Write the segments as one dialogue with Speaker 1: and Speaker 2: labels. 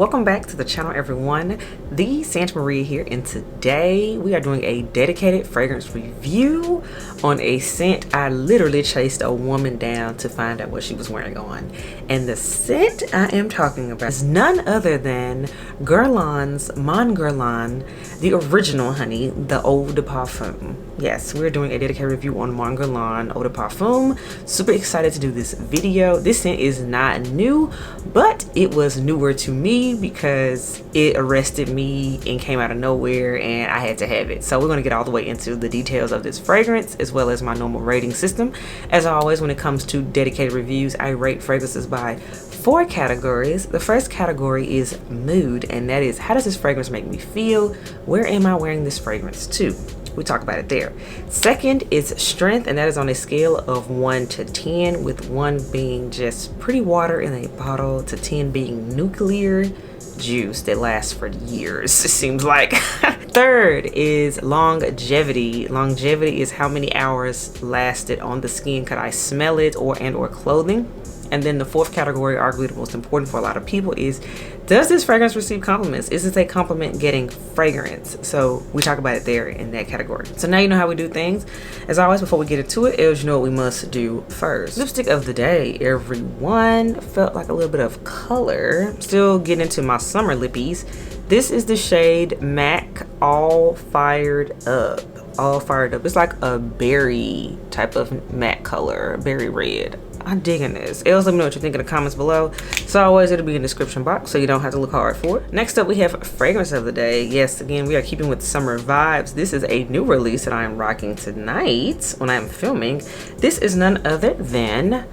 Speaker 1: Welcome back to the channel, everyone. The Santa Maria here, and today we are doing a dedicated fragrance review on a scent I literally chased a woman down to find out what she was wearing on. And the scent I am talking about is none other than Guerlain Mon Guerlain, the original, honey, the Eau de Parfum. Yes, we're doing a dedicated review on Mon Guerlain Eau de Parfum. Super excited to do this video. This scent is not new, but it was newer to me because it arrested me and came out of nowhere and I had to have it. So we're going to get all the way into the details of this fragrance as well as my normal rating system. As always, when it comes to dedicated reviews, I rate fragrances by 4 categories. The first category is mood, and that is, how does this fragrance make me feel? Where am I wearing this fragrance to? We talk about it there. Second is strength, and that is on a scale of 1 to 10, with 1 being just pretty water in a bottle to 10 being nuclear juice that lasts for years, it seems like. Third is longevity. Longevity is how many hours lasted on the skin. Could I smell it or clothing? And then the fourth category, arguably the most important for a lot of people, is, does this fragrance receive compliments? Is this a compliment getting fragrance? So we talk about it there in that category. So now you know how we do things. As always, before we get into it, you know what we must do first. Lipstick of the day, everyone. Felt like a little bit of color. Still getting into my summer lippies. This is the shade MAC All Fired Up. All Fired Up. It's like a berry type of matte color, berry red. I'm digging this. Else, let me know what you think in the comments below. So always, it'll be in the description box so you don't have to look hard for it. Next up, we have fragrance of the day. Yes, again, we are keeping with summer vibes. This is a new release that I am rocking tonight when I'm filming. This is none other than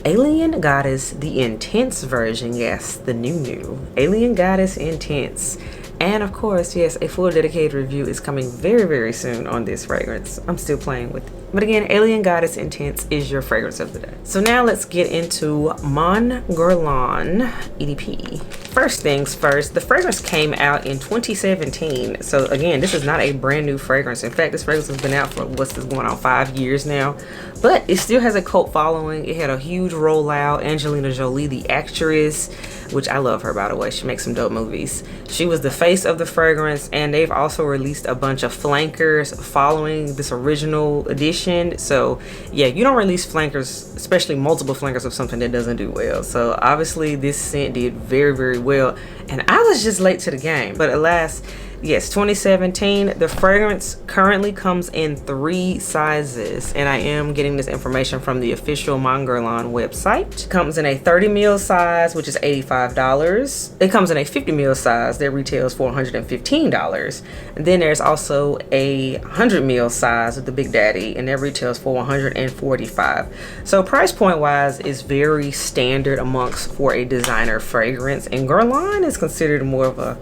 Speaker 1: Alien Goddess, the Intense version. Yes, the new Alien Goddess Intense. And of course, yes, a full dedicated review is coming very, very soon on this fragrance. I'm still playing with it. But again, Alien Goddess Intense is your fragrance of the day. So now let's get into Mon Guerlain EDP. First things first, the fragrance came out in 2017. So again, this is not a brand new fragrance. In fact, this fragrance has been out for, what's this going on, 5 years now. But it still has a cult following. It had a huge rollout. Angelina Jolie, the actress, which I love her, by the way. She makes some dope movies. She was the face of the fragrance, and they've also released a bunch of flankers following this original edition. So yeah, you don't release flankers, especially multiple flankers, of something that doesn't do well. So obviously this scent did very, very well, and I was just late to the game. But alas, yes, 2017. The fragrance currently comes in 3 sizes, and I am getting this information from the official Mon Guerlain website. It comes in a 30 ml size, which is $85. It comes in a 50 ml size that retails for $115. And then there's also a 100 ml size with the Big Daddy, and that retails for $145. So price point wise is very standard amongst for a designer fragrance, and Guerlain is considered more of a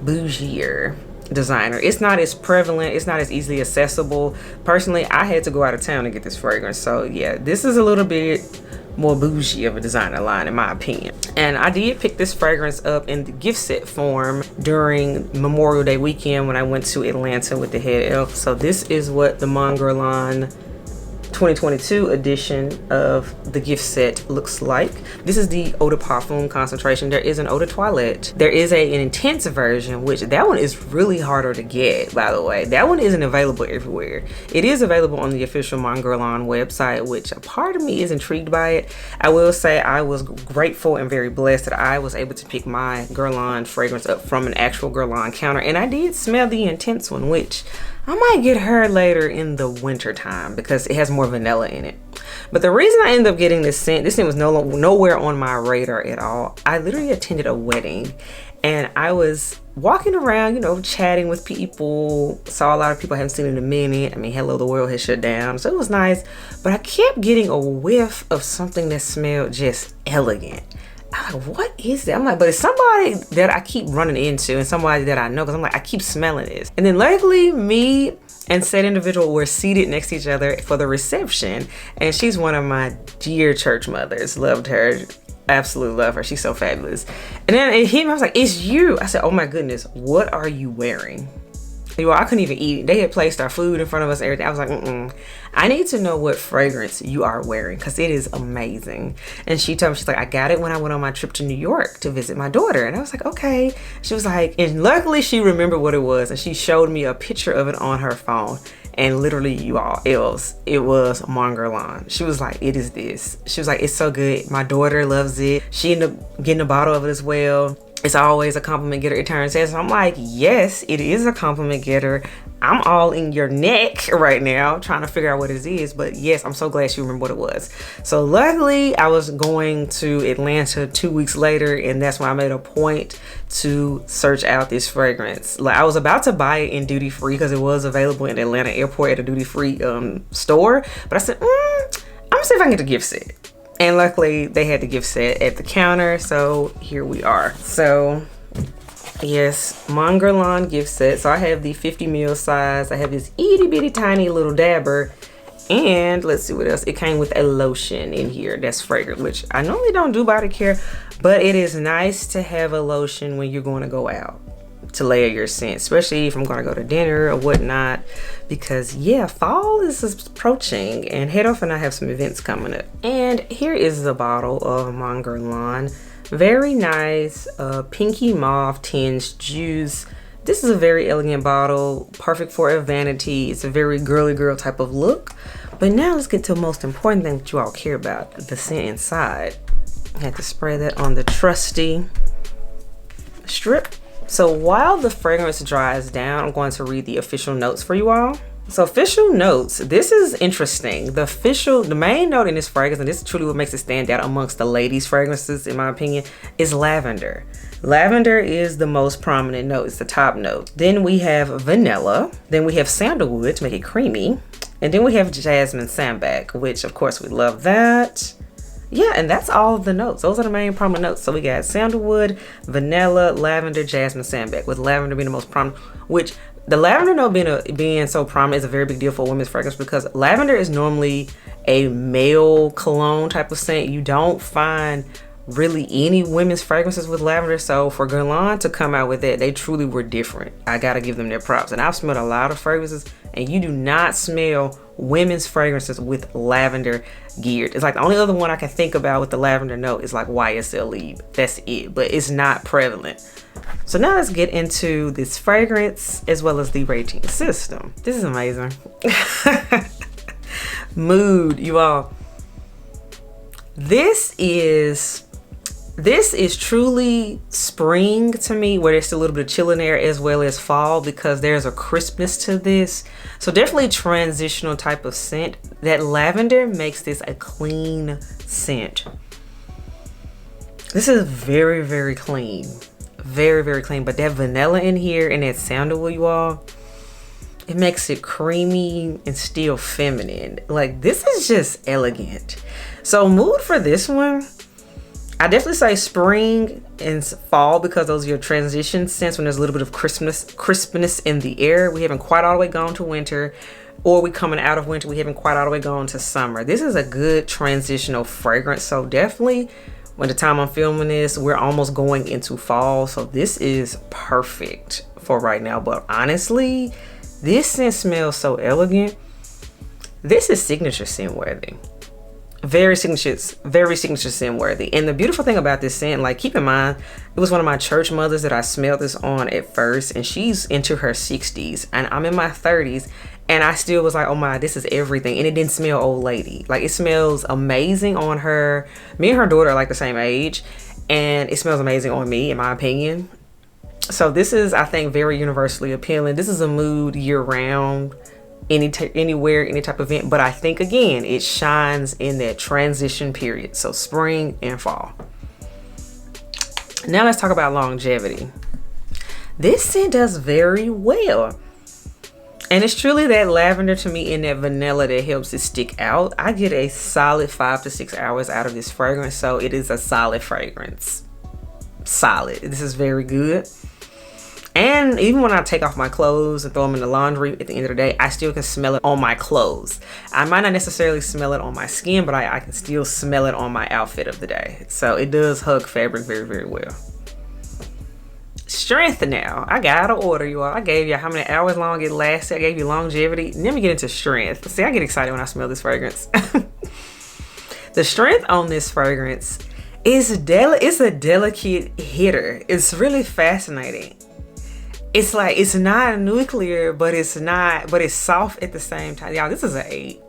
Speaker 1: bougier designer. It's not as prevalent, it's not as easily accessible. Personally, I had to go out of town to get this fragrance, so yeah, this is a little bit more bougie of a designer line in my opinion. And I did pick this fragrance up in the gift set form during Memorial Day weekend when I went to Atlanta with the head elf. So this is what the Mon Guerlain 2022 edition of the gift set looks like. This is the Eau de Parfum concentration. There is an Eau de Toilette. There is an intense version, which that one is really harder to get, by the way. That one isn't available everywhere. It is available on the official Mon Guerlain website, which a part of me is intrigued by it. I will say I was grateful and very blessed that I was able to pick my Guerlain fragrance up from an actual Guerlain counter, and I did smell the intense one, which I might get her later in the winter time because it has more vanilla in it. But the reason I ended up getting this scent was nowhere on my radar at all. I literally attended a wedding, and I was walking around, you know, chatting with people. Saw a lot of people I haven't seen in a minute. I mean, hello, the world has shut down, so it was nice. But I kept getting a whiff of something that smelled just elegant. I'm like, what is that? I'm like, but it's somebody that I keep running into and somebody that I know, because I'm like, I keep smelling this. And then luckily, me and said individual were seated next to each other for the reception, and she's one of my dear church mothers. Loved her, absolutely love her. She's so fabulous. And then it hit me, I was like, it's you. I said, oh my goodness, what are you wearing? You know, I couldn't even eat. They had placed our food in front of us, everything. I was like, I need to know what fragrance you are wearing because it is amazing. And she told me, she's like, I got it when I went on my trip to New York to visit my daughter. And I was like, okay. She was like, and luckily she remembered what it was. And she showed me a picture of it on her phone. And literally, you all, it was Mon Guerlain. She was like, it is this. She was like, it's so good. My daughter loves it. She ended up getting a bottle of it as well. It's always a compliment getter, it turns out. So I'm like, yes, it is a compliment getter. I'm all in your neck right now trying to figure out what it is. But yes, I'm so glad she remembered what it was. So luckily, I was going to Atlanta 2 weeks later, and that's when I made a point to search out this fragrance. Like, I was about to buy it in duty free because it was available in Atlanta airport at a duty free store. But I said, I'm gonna see if I can get the gift set. And luckily they had the gift set at the counter, so here we are. So yes, Mon Guerlain gift set. So I have the 50 ml size. I have this itty bitty tiny little dabber, and let's see what else. It came with a lotion in here that's fragrant, which I normally don't do body care, but it is nice to have a lotion when you're going to go out to layer your scent, especially if I'm going to go to dinner or whatnot, because yeah, fall is approaching and head off and I have some events coming up. And here is the bottle of Mon Guerlain. Very nice pinky mauve tinged juice. This is a very elegant bottle, perfect for a vanity. It's a very girly girl type of look. But now let's get to the most important thing that you all care about, the scent inside. I had to spray that on the trusty strip. So while the fragrance dries down, I'm going to read the official notes for you all. So official notes, this is interesting. The main note in this fragrance, and this is truly what makes it stand out amongst the ladies' fragrances, in my opinion, is lavender. Lavender is the most prominent note, it's the top note. Then we have vanilla. Then we have sandalwood to make it creamy. And then we have jasmine sambac, which of course we love that. Yeah, and that's all of the notes. Those are the main prominent notes. So we got sandalwood, vanilla, lavender, jasmine, sambac, with lavender being the most prominent, which the lavender note being so prominent is a very big deal for women's fragrance because lavender is normally a male cologne type of scent. You don't find really any women's fragrances with lavender. So for Guerlain to come out with that, they truly were different. I gotta give them their props. And I've smelled a lot of fragrances and you do not smell women's fragrances with lavender geared. It's like the only other one I can think about with the lavender note is like YSL Libre. That's it, but it's not prevalent. So now let's get into this fragrance as well as the rating system. This is amazing. Mood, you all. This is truly spring to me, where there's still a little bit of chill in there, as well as fall, because there's a crispness to this. So definitely transitional type of scent. That lavender makes this a clean scent. This is very, very clean. Very, very clean. But that vanilla in here and that sandalwood, you all, it makes it creamy and still feminine. Like, this is just elegant. So mood for this one, I definitely say spring and fall, because those are your transition scents when there's a little bit of crispness in the air. We haven't quite all the way gone to winter, or we coming out of winter. We haven't quite all the way gone to summer. This is a good transitional fragrance. So definitely when the time I'm filming this, we're almost going into fall. So this is perfect for right now. But honestly, this scent smells so elegant. This is signature scent worthy. Very signature scent worthy. And the beautiful thing about this scent, like, keep in mind, it was one of my church mothers that I smelled this on at first, and she's into her 60s and I'm in my 30s, and I still was like, oh my, this is everything. And it didn't smell old lady. Like, it smells amazing on her. Me and her daughter are like the same age, and it smells amazing on me, in my opinion. So this is, I think, very universally appealing. This is a mood year round, anywhere, any type of event. But I think, again, it shines in that transition period. So spring and fall. Now let's talk about longevity. This scent does very well. And it's truly that lavender to me and that vanilla that helps it stick out. I get a solid 5 to 6 hours out of this fragrance. So it is a solid fragrance. Solid. This is very good. And even when I take off my clothes and throw them in the laundry, at the end of the day, I still can smell it on my clothes. I might not necessarily smell it on my skin, but I can still smell it on my outfit of the day. So it does hug fabric very, very well. It's strength now. I got to order, you all. I gave you how many hours long it lasted. I gave you longevity. Let me get into strength. See, I get excited when I smell this fragrance. The strength on this fragrance is it's a delicate hitter. It's really fascinating. It's like, it's not nuclear, but it's soft at the same time. Y'all, this is an 8.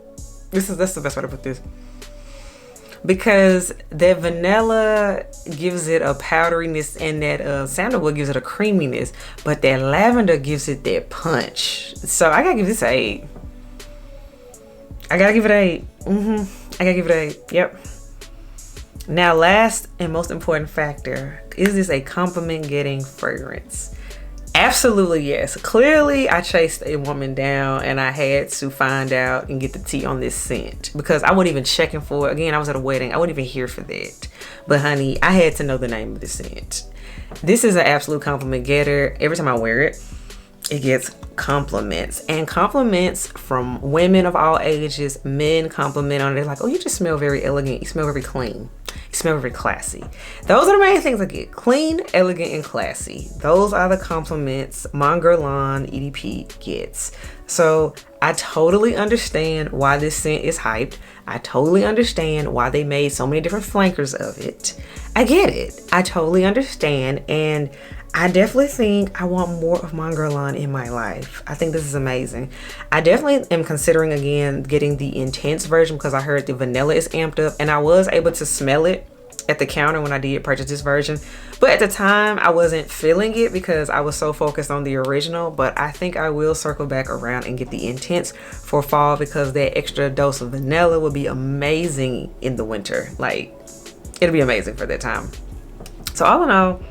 Speaker 1: That's the best way to put this. Because that vanilla gives it a powderiness, and that sandalwood gives it a creaminess, but that lavender gives it that punch. So I gotta give this an 8. I gotta give it an 8. I gotta give it an 8. Yep. Now, last and most important factor, is this a compliment getting fragrance? Absolutely yes. Clearly, I chased a woman down and I had to find out and get the tea on this scent, because I wasn't even checking for it. Again, I was at a wedding. I wasn't even here for that. But honey, I had to know the name of the scent. This is an absolute compliment getter. Every time I wear it, it gets compliments, and compliments from women of all ages. Men compliment on it. They're like, oh, you just smell very elegant. You smell very clean. You smell very classy. Those are the main things I get: clean, elegant, and classy. Those are the compliments Mon Guerlain EDP gets. So I totally understand why this scent is hyped. I totally understand why they made so many different flankers of it. I get it. I totally understand. And I definitely think I want more of Mon Guerlain in my life. I think this is amazing. I definitely am considering, again, getting the intense version, because I heard the vanilla is amped up, and I was able to smell it at the counter when I did purchase this version. But at the time, I wasn't feeling it because I was so focused on the original. But I think I will circle back around and get the intense for fall, because that extra dose of vanilla will be amazing in the winter. Like, it'll be amazing for that time. So all in all,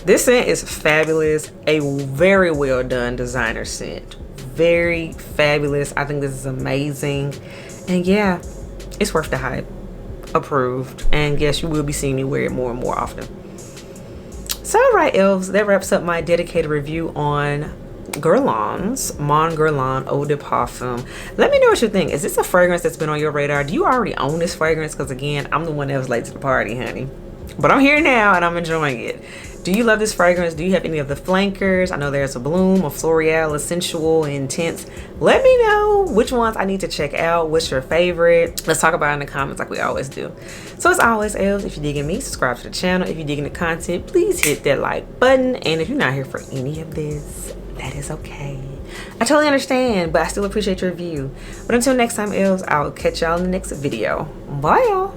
Speaker 1: this scent is fabulous. A very well done designer scent. Very fabulous. I think this is amazing. And yeah, it's worth the hype. Approved. And yes, you will be seeing me wear it more and more often. So alright, elves, that wraps up my dedicated review on Guerlain's Mon Guerlain Eau de Parfum. Let me know what you think. Is this a fragrance that's been on your radar? Do you already own this fragrance? Because again, I'm the one that was late to the party, honey. But I'm here now and I'm enjoying it. Do you love this fragrance? Do you have any of the flankers? I know there's a bloom, a floreal, a sensual, intense. Let me know which ones I need to check out. What's your favorite? Let's talk about it in the comments like we always do. So as always, elves, if you're digging me, subscribe to the channel. If you're digging the content, please hit that like button. And if you're not here for any of this, that is okay. I totally understand, but I still appreciate your review. But until next time, elves, I'll catch y'all in the next video. Bye, y'all.